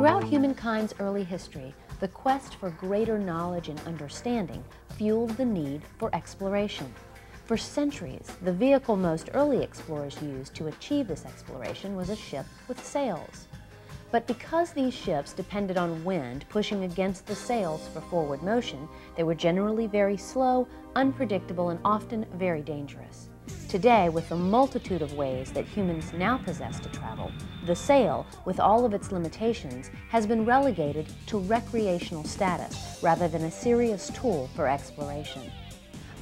Throughout humankind's early history, the quest for greater knowledge and understanding fueled the need for exploration. For centuries, the vehicle most early explorers used to achieve this exploration was a ship with sails. But because these ships depended on wind pushing against the sails for forward motion, they were generally very slow, unpredictable, and often very dangerous. Today, with the multitude of ways that humans now possess to travel, the sail, with all of its limitations, has been relegated to recreational status rather than a serious tool for exploration.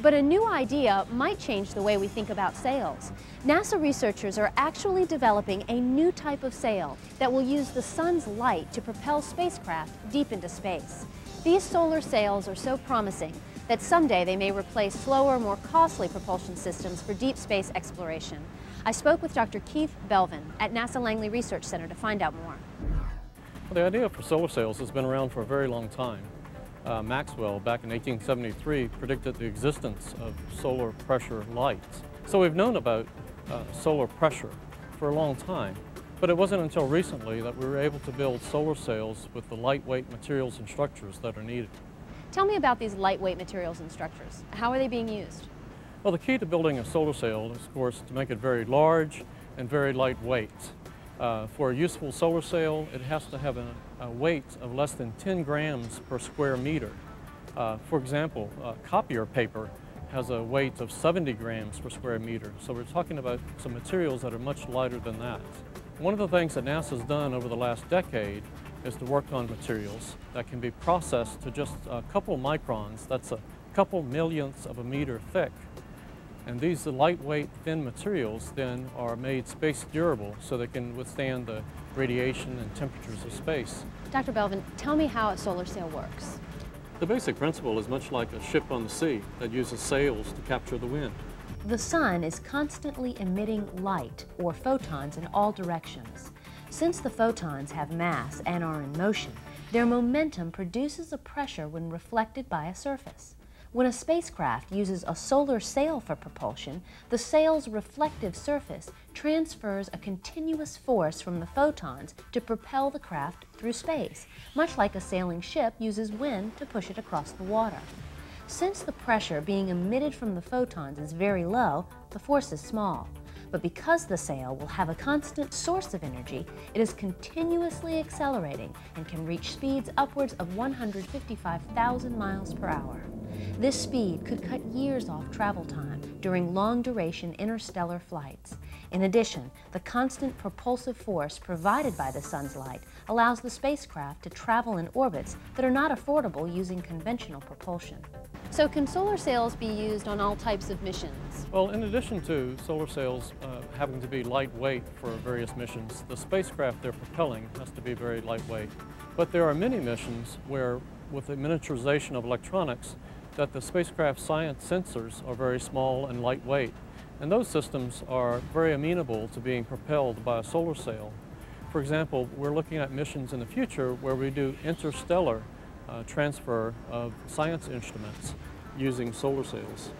But a new idea might change the way we think about sails. NASA researchers are actually developing a new type of sail that will use the sun's light to propel spacecraft deep into space. These solar sails are so promising that someday they may replace slower, more costly propulsion systems for deep space exploration. I spoke with Dr. Keith Belvin at NASA Langley Research Center to find out more. Well, the idea for solar sails has been around for a very long time. Maxwell, back in 1873, predicted the existence of solar pressure lights. So we've known about solar pressure for a long time, but it wasn't until recently that we were able to build solar sails with the lightweight materials and structures that are needed. Tell me about these lightweight materials and structures. How are they being used? Well, the key to building a solar sail is, of course, to make it very large and very lightweight. For a useful solar sail, it has to have a weight of less than 10 grams per square meter. For example, copier paper has a weight of 70 grams per square meter. So we're talking about some materials that are much lighter than that. One of the things that NASA's done over the last decade is to work on materials that can be processed to just a couple microns. That's a couple millionths of a meter thick. And these lightweight, thin materials then are made space durable so they can withstand the radiation and temperatures of space. Dr. Belvin, tell me how a solar sail works. The basic principle is much like a ship on the sea that uses sails to capture the wind. The sun is constantly emitting light, or photons, in all directions. Since the photons have mass and are in motion, their momentum produces a pressure when reflected by a surface. When a spacecraft uses a solar sail for propulsion, the sail's reflective surface transfers a continuous force from the photons to propel the craft through space, much like a sailing ship uses wind to push it across the water. Since the pressure being emitted from the photons is very low, the force is small. But because the sail will have a constant source of energy, it is continuously accelerating and can reach speeds upwards of 155,000 miles per hour. This speed could cut years off travel time during long-duration interstellar flights. In addition, the constant propulsive force provided by the sun's light allows the spacecraft to travel in orbits that are not affordable using conventional propulsion. So can solar sails be used on all types of missions? Well, in addition to solar sails having to be lightweight for various missions, the spacecraft they're propelling has to be very lightweight. But there are many missions where, with the miniaturization of electronics, that the spacecraft science sensors are very small and lightweight. And those systems are very amenable to being propelled by a solar sail. For example, we're looking at missions in the future where we do interstellar transfer of science instruments using solar sails.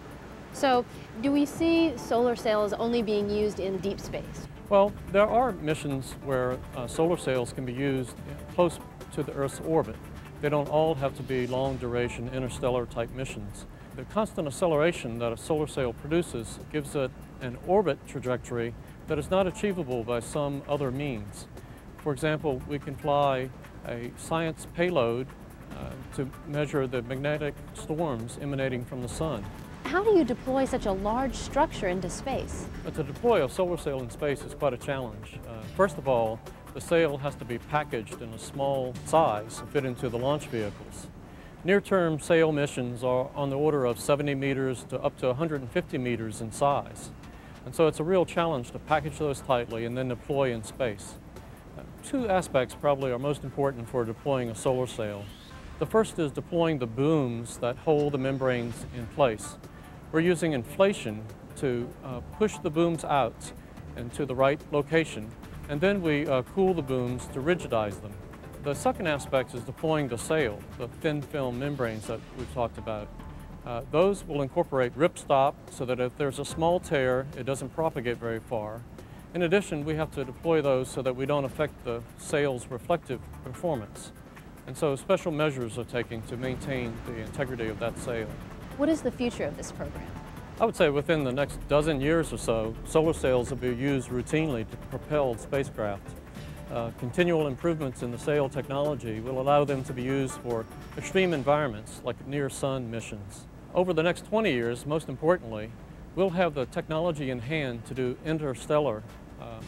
So, do we see solar sails only being used in deep space? Well, there are missions where solar sails can be used close to the Earth's orbit. They don't all have to be long-duration interstellar type missions. The constant acceleration that a solar sail produces gives it an orbit trajectory that is not achievable by some other means. For example, we can fly a science payload to measure the magnetic storms emanating from the sun. How do you deploy such a large structure into space? But to deploy a solar sail in space is quite a challenge. First of all, the sail has to be packaged in a small size to fit into the launch vehicles. Near-term sail missions are on the order of 70 meters to up to 150 meters in size. And so it's a real challenge to package those tightly and then deploy in space. Two aspects probably are most important for deploying a solar sail. The first is deploying the booms that hold the membranes in place. We're using inflation to push the booms out and to the right location, and then we cool the booms to rigidize them. The second aspect is deploying the sail, the thin film membranes that we've talked about. Those will incorporate ripstop so that if there's a small tear, it doesn't propagate very far. In addition, we have to deploy those so that we don't affect the sail's reflective performance. And so special measures are taken to maintain the integrity of that sail. What is the future of this program? I would say within the next dozen years or so, solar sails will be used routinely to propel spacecraft. Continual improvements in the sail technology will allow them to be used for extreme environments like near-sun missions. Over the next 20 years, most importantly, we'll have the technology in hand to do interstellar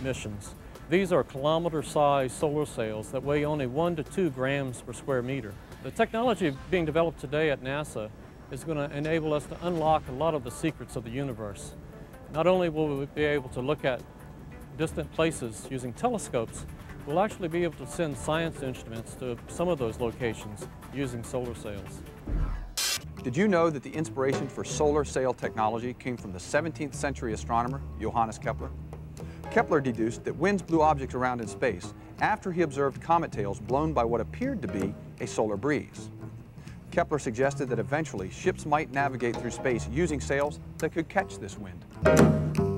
missions. These are kilometer-sized solar sails that weigh only 1 to 2 grams per square meter. The technology being developed today at NASA is going to enable us to unlock a lot of the secrets of the universe. Not only will we be able to look at distant places using telescopes, we'll actually be able to send science instruments to some of those locations using solar sails. Did you know that the inspiration for solar sail technology came from the 17th century astronomer Johannes Kepler? Kepler deduced that winds blew objects around in space after he observed comet tails blown by what appeared to be a solar breeze. Kepler suggested that eventually ships might navigate through space using sails that could catch this wind.